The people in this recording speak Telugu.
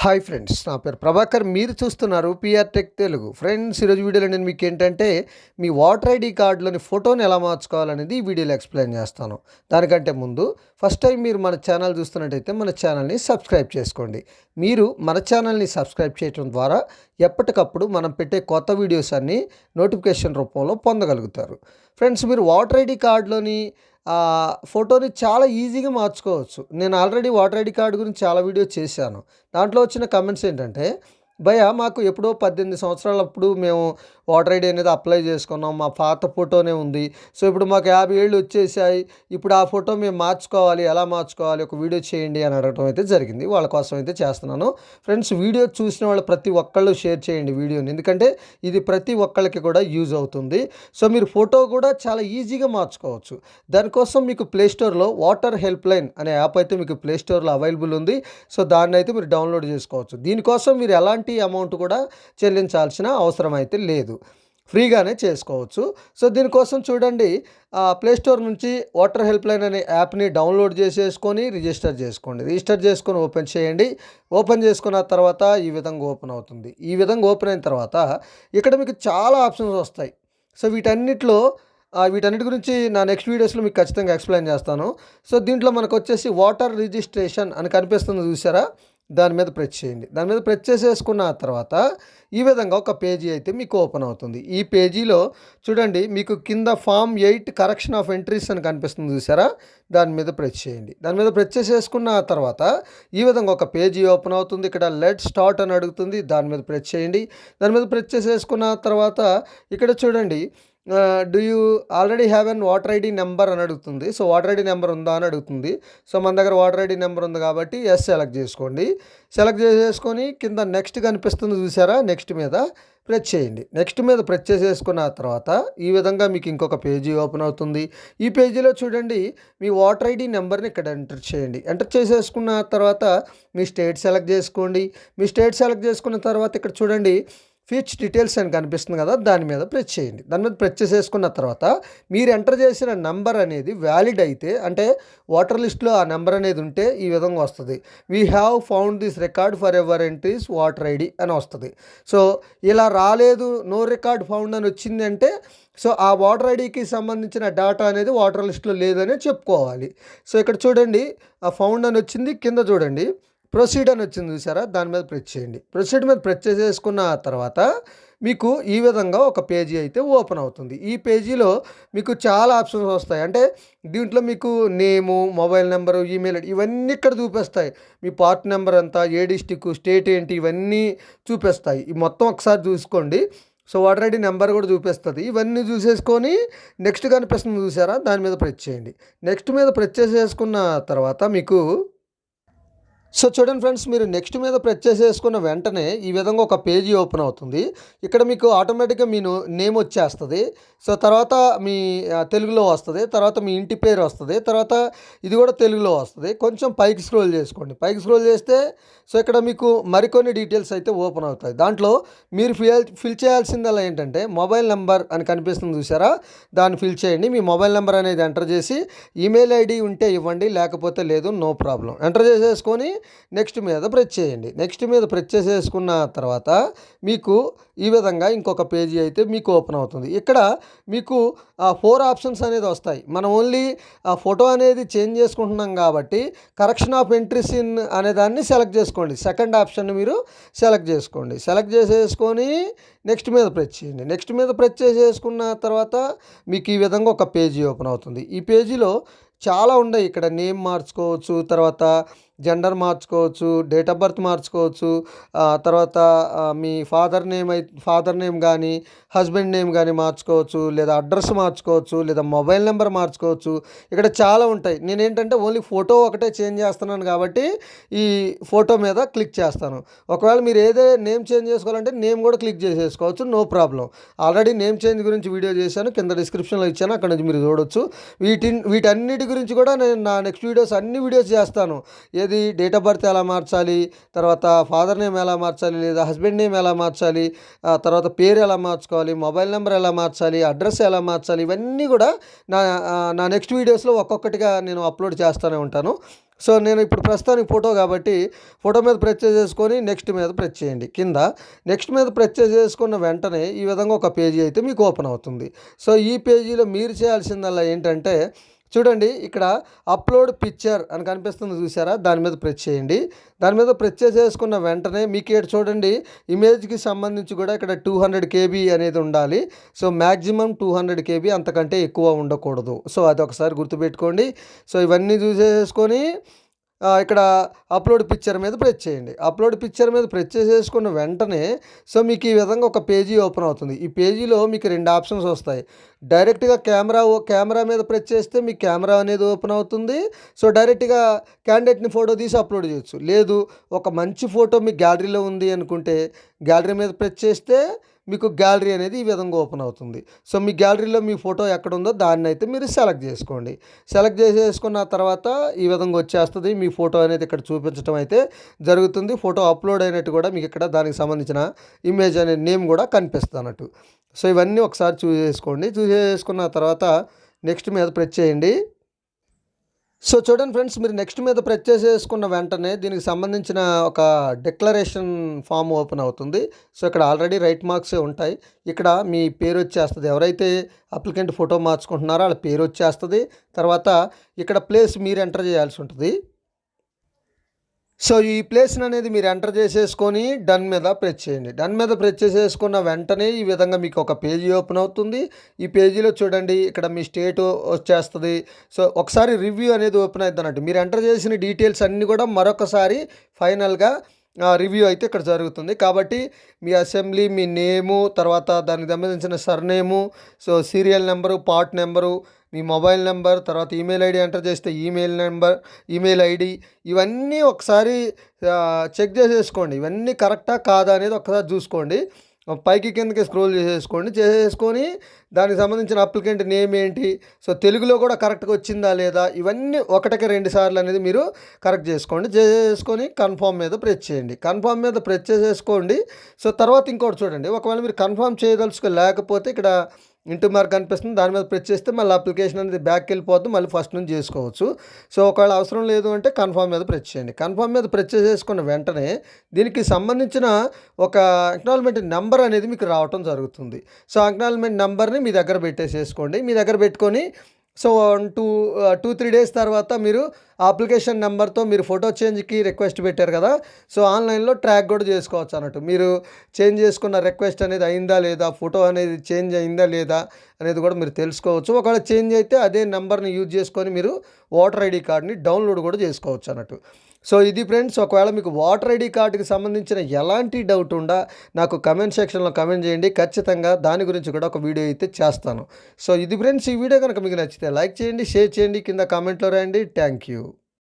హాయ్ ఫ్రెండ్స్, నా పేరు ప్రభాకర్. మీరు చూస్తున్నారు పిఆర్ టెక్ తెలుగు. ఫ్రెండ్స్, ఈరోజు వీడియోలో నేను మీకు ఏంటంటే మీ ఓటర్ ఐడి కార్డులోని ఫోటోని ఎలా మార్చుకోవాలనేది ఈ వీడియోలో ఎక్స్ప్లెయిన్ చేస్తాను. దానికంటే ముందు ఫస్ట్ టైం మీరు మన ఛానల్ చూస్తున్నట్టయితే మన ఛానల్ని సబ్స్క్రైబ్ చేసుకోండి. మీరు మన ఛానల్ని సబ్స్క్రైబ్ చేయడం ద్వారా ఎప్పటికప్పుడు మనం పెట్టే కొత్త వీడియోస్ అన్నీ నోటిఫికేషన్ రూపంలో పొందగలుగుతారు. ఫ్రెండ్స్, మీరు ఓటర్ ఐడి కార్డులోని ఫోటోని చాలా ఈజీగా మార్చుకోవచ్చు. నేను ఆల్రెడీ ఓటర్ ఐడి కార్డు గురించి చాలా వీడియో చేశాను. దాంట్లో వచ్చిన కమెంట్స్ ఏంటంటే, భయ్యా మాకు ఎప్పుడో 18 సంవత్సరాలప్పుడు మేము ఓటర్ ఐడి అనేది అప్లై చేసుకున్నాం, మా పాత ఫోటోనే ఉంది. సో ఇప్పుడు మాకు 50 ఏళ్ళు వచ్చేసాయి, ఇప్పుడు ఆ ఫోటో మేము మార్చుకోవాలి, ఎలా మార్చుకోవాలి, ఒక వీడియో చేయండి అని అడగడం అయితే జరిగింది. వాళ్ళ కోసం అయితే చేస్తున్నాను. ఫ్రెండ్స్, వీడియో చూసిన వాళ్ళు ప్రతి ఒక్కళ్ళు షేర్ చేయండి వీడియోని, ఎందుకంటే ఇది ప్రతి ఒక్కళ్ళకి కూడా యూజ్ అవుతుంది. సో మీరు ఫోటో కూడా చాలా ఈజీగా మార్చుకోవచ్చు. దానికోసం మీకు ప్లేస్టోర్లో వాటర్ హెల్ప్ లైన్ అనే యాప్ అయితే మీకు ప్లేస్టోర్లో అవైలబుల్ ఉంది. సో దాన్ని అయితే మీరు డౌన్లోడ్ చేసుకోవచ్చు. దీనికోసం మీరు ఎలాంటి అమౌంట్ కూడా చెల్లించాల్సిన అవసరం అయితే లేదు, ఫ్రీగానే చేసుకోవచ్చు. సో దీనికోసం చూడండి, ప్లేస్టోర్ నుంచి వాటర్ హెల్ప్ లైన్ అనే యాప్ని డౌన్లోడ్ చేసేసుకొని రిజిస్టర్ చేసుకోండి. రిజిస్టర్ చేసుకొని ఓపెన్ చేయండి. ఓపెన్ చేసుకున్న తర్వాత ఈ విధంగా ఓపెన్ అవుతుంది. ఈ విధంగా ఓపెన్ అయిన తర్వాత ఇక్కడ మీకు చాలా ఆప్షన్స్ వస్తాయి. సో వీటన్నిటి గురించి నా నెక్స్ట్ వీడియోస్లో మీకు ఖచ్చితంగా ఎక్స్ప్లెయిన్ చేస్తాను. సో దీంట్లో మనకు వచ్చేసి వాటర్ రిజిస్ట్రేషన్ అని కనిపిస్తుంది, చూసారా? దాని మీద ప్రెస్ చేయండి. దాని మీద ప్రెస్ చేసేసుకున్న తర్వాత ఈ విధంగా ఒక పేజీ అయితే మీకు ఓపెన్ అవుతుంది. ఈ పేజీలో చూడండి, మీకు కింద ఫామ్ 8 కరెక్షన్ ఆఫ్ ఎంట్రీస్ అని కనిపిస్తుంది, చూసారా? దాని మీద ప్రెస్ చేయండి. దాని మీద ప్రెస్ చేసేసుకున్న తర్వాత ఈ విధంగా ఒక పేజీ ఓపెన్ అవుతుంది. ఇక్కడ లెట్ స్టార్ట్ అని అడుగుతుంది, దాని మీద ప్రెస్ చేయండి. దాని మీద ప్రెస్ చేసేసుకున్న తర్వాత ఇక్కడ చూడండి, do you already have an voter ID number అని అడుగుతుంది. సో వాటర్ ఐడి నెంబర్ ఉందా అని అడుగుతుంది. సో మన దగ్గర వాటర్ ఐడి నెంబర్ ఉంది కాబట్టి ఎస్ సెలెక్ట్ చేసుకోండి. సెలెక్ట్ చేసేసుకొని కింద నెక్స్ట్ కనిపిస్తుంది, చూసారా? నెక్స్ట్ మీద ప్రెస్ చేయండి. నెక్స్ట్ మీద ప్రెస్ చేసేసుకున్న తర్వాత ఈ విధంగా మీకు ఇంకొక పేజీ ఓపెన్ అవుతుంది. ఈ పేజీలో చూడండి, మీ వాటర్ ఐడి నెంబర్ని ఇక్కడ ఎంటర్ చేయండి. ఎంటర్ చేసేసుకున్న తర్వాత మీ స్టేట్ సెలెక్ట్ చేసుకోండి. మీ స్టేట్ సెలెక్ట్ చేసుకున్న తర్వాత ఇక్కడ చూడండి, ఫీచ్ డీటెయిల్స్ అని కనిపిస్తుంది కదా, దాని మీద ప్రెస్ చేయండి. దాని మీద ప్రెస్ చేసేసుకున్న తర్వాత మీరు ఎంటర్ చేసిన నెంబర్ అనేది వ్యాలిడ్ అయితే, అంటే వాటర్ లిస్ట్లో ఆ నెంబర్ అనేది ఉంటే ఈ విధంగా వస్తుంది. We have found this record for ever entries voter ID అని వస్తుంది. సో ఇలా రాలేదు, నో రికార్డ్ ఫౌండ్ అని వచ్చింది అంటే, సో ఆ వాటర్ ఐడికి సంబంధించిన డేటా అనేది వాటర్ లిస్ట్లో లేదని చెప్పుకోవాలి. సో ఇక్కడ చూడండి, ఆ ఫౌండ్ అని వచ్చింది. కింద చూడండి, ప్రొసీడ్ అని వచ్చింది, చూసారా? దాని మీద ప్రెస్ చేయండి. ప్రొసీడ్ మీద ప్రెస్ చేసేసుకున్న తర్వాత మీకు ఈ విధంగా ఒక పేజీ అయితే ఓపెన్ అవుతుంది. ఈ పేజీలో మీకు చాలా ఆప్షన్స్ వస్తాయి. అంటే దీంట్లో మీకు నేము, మొబైల్ నెంబరు, ఈమెయిల్ ఐడి ఇవన్నీ ఇక్కడ చూపిస్తాయి. మీ పార్ట్ నెంబర్ ఎంత, ఏ డిస్టిక్, స్టేట్ ఏంటి, ఇవన్నీ చూపిస్తాయి. ఈ మొత్తం ఒకసారి చూసుకోండి. సో వాటర్ ఐడి నెంబర్ కూడా చూపిస్తుంది. ఇవన్నీ చూసేసుకొని నెక్స్ట్ కనిపిస్తుంది, చూసారా? దాని మీద ప్రెస్ చేయండి. నెక్స్ట్ మీద ప్రెస్ చేసేసుకున్న తర్వాత మీకు సో చూడండి ఫ్రెండ్స్, మీరు నెక్స్ట్ మీద ప్రెస్ చేసేసుకున్న వెంటనే ఈ విధంగా ఒక పేజీ ఓపెన్ అవుతుంది. ఇక్కడ మీకు ఆటోమేటిక్గా మీ నేమ్ వచ్చేస్తుంది. సో తర్వాత మీ తెలుగులో వస్తుంది, తర్వాత మీ ఇంటి పేరు వస్తుంది, తర్వాత ఇది కూడా తెలుగులో వస్తుంది. కొంచెం పైకి స్క్రోల్ చేసుకోండి. పైకి స్క్రోల్ చేస్తే సో ఇక్కడ మీకు మరికొన్ని డీటెయిల్స్ అయితే ఓపెన్ అవుతాయి. దాంట్లో మీరు ఫిల్ చేయాల్సిందల్లా ఏంటంటే, మొబైల్ నెంబర్ అని కనిపిస్తుంది, చూసారా? దాన్ని ఫిల్ చేయండి. మీ మొబైల్ నెంబర్ అనేది ఎంటర్ చేసి ఈమెయిల్ ఐడి ఉంటే ఇవ్వండి, లేకపోతే లేదు, నో ప్రాబ్లం. ఎంటర్ చేసేసుకొని నెక్స్ట్ మీద ప్రెస్ చేయండి. నెక్స్ట్ మీద ప్రెస్ చేసేసుకున్న తర్వాత మీకు ఈ విధంగా ఇంకొక పేజీ అయితే మీకు ఓపెన్ అవుతుంది. ఇక్కడ మీకు 4 ఆప్షన్స్ అనేది వస్తాయి. మనం ఓన్లీ ఆ ఫోటో అనేది చేంజ్ చేసుకుంటున్నాం కాబట్టి కరెక్షన్ ఆఫ్ ఎంట్రీస్ ఇన్ అనే దాన్ని సెలెక్ట్ చేసుకోండి. సెకండ్ ఆప్షన్ మీరు సెలెక్ట్ చేసుకోండి. సెలెక్ట్ చేసేసుకొని నెక్స్ట్ మీద ప్రెస్ చేయండి. నెక్స్ట్ మీద ప్రెస్ చేసేసుకున్న తర్వాత మీకు ఈ విధంగా ఒక పేజీ ఓపెన్ అవుతుంది. ఈ పేజీలో చాలా ఉన్నాయి. ఇక్కడ నేమ్ మార్చుకోవచ్చు, తర్వాత జెండర్ మార్చుకోవచ్చు, డేట్ ఆఫ్ బర్త్ మార్చుకోవచ్చు, తర్వాత మీ ఫాదర్ నేమ్ కానీ హస్బెండ్ నేమ్ కానీ మార్చుకోవచ్చు, లేదా అడ్రస్ మార్చుకోవచ్చు, లేదా మొబైల్ నెంబర్ మార్చుకోవచ్చు. ఇక్కడ చాలా ఉంటాయి. నేనేంటంటే ఓన్లీ ఫోటో ఒకటే చేంజ్ చేస్తున్నాను కాబట్టి ఈ ఫోటో మీద క్లిక్ చేస్తాను. ఒకవేళ మీరు నేమ్ చేంజ్ చేసుకోవాలంటే నేమ్ కూడా క్లిక్ చేసేసుకోవచ్చు, no problem. Already name change గురించి వీడియో చేశాను, కింద డిస్క్రిప్షన్లో ఇచ్చాను, అక్కడ నుంచి మీరు చూడొచ్చు. వీటన్నిటి గురించి కూడా నేను నా నెక్స్ట్ అన్ని వీడియోస్ చేస్తాను. ఏది డేట్ ఆఫ్ బర్త్ ఎలా మార్చాలి, తర్వాత ఫాదర్ నేమ్ ఎలా మార్చాలి, లేదా హస్బెండ్ నేమ్ ఎలా మార్చాలి, తర్వాత పేరు ఎలా మార్చుకోవాలి, మొబైల్ నెంబర్ ఎలా మార్చాలి, అడ్రస్ ఎలా మార్చాలి, ఇవన్నీ కూడా నా నా నెక్స్ట్ వీడియోస్లో ఒక్కొక్కటిగా నేను అప్లోడ్ చేస్తూనే ఉంటాను. సో నేను ఇప్పుడు ప్రస్తుతానికి ఫోటో కాబట్టి ఫోటో మీద ప్రెస్ చేసుకొని నెక్స్ట్ మీద ప్రెస్ చేయండి. కింద నెక్స్ట్ మీద ప్రెస్ చేసుకున్న వెంటనే ఈ విధంగా ఒక పేజీ అయితే మీకు ఓపెన్ అవుతుంది. సో ఈ పేజీలో మీరు చేయాల్సిందల్లా ఏంటంటే చూడండి, ఇక్కడ అప్లోడ్ పిక్చర్ అని కనిపిస్తుంది చూసారా, దాని మీద ప్రెస్ చేయండి. దాని మీద ప్రెస్ చేసుకున్న వెంటనే మీకు ఇక్కడ చూడండి ఇమేజ్కి సంబంధించి కూడా ఇక్కడ 200 KB అనేది ఉండాలి. సో మ్యాక్సిమం 200 KB, అంతకంటే ఎక్కువ ఉండకూడదు. సో అది ఒకసారి గుర్తుపెట్టుకోండి. సో ఇవన్నీ చూసేసుకొని ఇక్కడ అప్లోడ్ పిక్చర్ మీద ప్రెస్ చేయండి. అప్లోడ్ పిక్చర్ మీద ప్రెస్ చేసేసుకున్న వెంటనే సో మీకు ఈ విధంగా ఒక పేజీ ఓపెన్ అవుతుంది. ఈ పేజీలో మీకు 2 ఆప్షన్స్ వస్తాయి. డైరెక్ట్గా కెమెరా మీద ప్రెస్ చేస్తే మీకు కెమెరా అనేది ఓపెన్ అవుతుంది. సో డైరెక్ట్గా క్యాండిడేట్ని ఫోటో తీసి అప్లోడ్ చేయొచ్చు. లేదు ఒక మంచి ఫోటో మీ గ్యాలరీలో ఉంది అనుకుంటే గ్యాలరీ మీద ప్రెస్ చేస్తే మీకు గ్యాలరీ అనేది ఈ విధంగా ఓపెన్ అవుతుంది. సో మీ గ్యాలరీలో మీ ఫోటో ఎక్కడ ఉందో దాన్ని అయితే మీరు సెలెక్ట్ చేసుకోండి. సెలెక్ట్ చేసేసుకున్న తర్వాత ఈ విధంగా వచ్చేస్తుంది. మీ ఫోటో అనేది ఇక్కడ చూపించడం అయితే జరుగుతుంది. ఫోటో అప్లోడ్ అయినట్టు కూడా మీకు ఇక్కడ దానికి సంబంధించిన ఇమేజ్ అనే నేమ్ కూడా కనిపిస్తుంది అన్నట్టు. సో ఇవన్నీ ఒకసారి చూసేసుకోండి. చూసేసుకున్న తర్వాత నెక్స్ట్ మీద ప్రెస్ చేయండి. సో చూడండి ఫ్రెండ్స్, మీరు నెక్స్ట్ మీద ప్రెస్ చేసేసుకున్న వెంటనే దీనికి సంబంధించిన ఒక డిక్లరేషన్ ఫామ్ ఓపెన్ అవుతుంది. సో ఇక్కడ ఆల్రెడీ రైట్ మార్క్సే ఉంటాయి. ఇక్కడ మీ పేరు వచ్చేస్తుంది. ఎవరైతే అప్లికెంట్ ఫోటో మార్చుకుంటున్నారో వాళ్ళ పేరు వచ్చేస్తుంది. తర్వాత ఇక్కడ ప్లేస్ మీరు ఎంటర్ చేయాల్సి ఉంటుంది. సో ఈ ప్లేస్ని అనేది మీరు ఎంటర్ చేసేసుకొని డన్ మీద ప్రెస్ చేయండి. డన్ మీద ప్రెస్ చేసేసుకున్న వెంటనే ఈ విధంగా మీకు ఒక పేజీ ఓపెన్ అవుతుంది. ఈ పేజీలో చూడండి ఇక్కడ మీ స్టేట్ వచ్చేస్తుంది. సో ఒకసారి రివ్యూ అనేది ఓపెన్ అవుతుంది అన్నట్టు. మీరు ఎంటర్ చేసిన డీటెయిల్స్ అన్నీ కూడా మరొకసారి ఫైనల్గా రివ్యూ అయితే ఇక్కడ జరుగుతుంది. కాబట్టి మీ అసెంబ్లీ, మీ నేము, తర్వాత దానికి సంబంధించిన surname, so serial number, part number, మీ మొబైల్ నెంబర్, తర్వాత ఈమెయిల్ ఐడి ఎంటర్ చేస్తే ఈమెయిల్ ఐడి, ఇవన్నీ ఒకసారి చెక్ చేసేసుకోండి. ఇవన్నీ కరెక్టా కాదా అనేది ఒకసారి చూసుకోండి. పైకి కిందకి స్క్రోల్ చేసేసుకొని దానికి సంబంధించిన అప్లికెంట్ నేమ్ ఏంటి, సో తెలుగులో కూడా కరెక్ట్గా వచ్చిందా లేదా, ఇవన్నీ 1-2 సార్లు అనేది మీరు కరెక్ట్ చేసుకొని కన్ఫర్మ్ మీద ప్రెస్ చేయండి. కన్ఫర్మ్ మీద ప్రెస్ చేసేసుకోండి. సో తర్వాత ఇంకోటి చూడండి, ఒకవేళ మీరు కన్ఫర్మ్ లేకపోతే ఇక్కడ ఇంటూ మార్క్ కనిపిస్తుంది, దాని మీద ప్రెస్ చేస్తే మళ్ళీ అప్లికేషన్ అనేది బ్యాక్కి వెళ్ళిపోద్ది, మళ్ళీ ఫస్ట్ నుంచి చేసుకోవచ్చు. సో ఒకవేళ అవసరం లేదు అంటే కన్ఫర్మ్ మీద ప్రెస్ చేయండి. కన్ఫర్మ్ మీద ప్రెస్ చేసుకున్న వెంటనే దీనికి సంబంధించిన ఒక అక్నాలజ్మెంట్ నెంబర్ అనేది మీకు రావటం జరుగుతుంది. సో అక్నాలజ్మెంట్ నెంబర్ని మీ దగ్గర పెట్టేసేసుకోండి. మీ దగ్గర పెట్టుకొని సో 2-3 డేస్ తర్వాత మీరు ఆ అప్లికేషన్ నెంబర్తో మీరు ఫోటో చేంజ్కి రిక్వెస్ట్ పెట్టారు కదా, సో ఆన్లైన్లో ట్రాక్ కూడా చేసుకోవచ్చు అన్నట్టు. మీరు చేంజ్ చేసుకున్న రిక్వెస్ట్ అనేది అయిందా లేదా, ఫోటో అనేది చేంజ్ అయిందా లేదా అనేది కూడా మీరు తెలుసుకోవచ్చు. ఒకవేళ చేంజ్ అయితే అదే నెంబర్ని యూజ్ చేసుకొని మీరు ఓటర్ ఐడి కార్డ్ని డౌన్లోడ్ కూడా చేసుకోవచ్చు అన్నట్టు. సో ఇది ఫ్రెండ్స్, ఒకవేళ మీకు ఓటర్ ఐడి కార్డుకి సంబంధించిన ఎలాంటి డౌట్ ఉండా నాకు కమెంట్ సెక్షన్లో కమెంట్ చేయండి. ఖచ్చితంగా దాని గురించి కూడా ఒక వీడియో అయితే చేస్తాను. సో ఇది ఫ్రెండ్స్, ఈ వీడియో కనుక మీకు నచ్చితే లైక్ చేయండి, షేర్ చేయండి, కింద కామెంట్లో రాయండి. Thank you.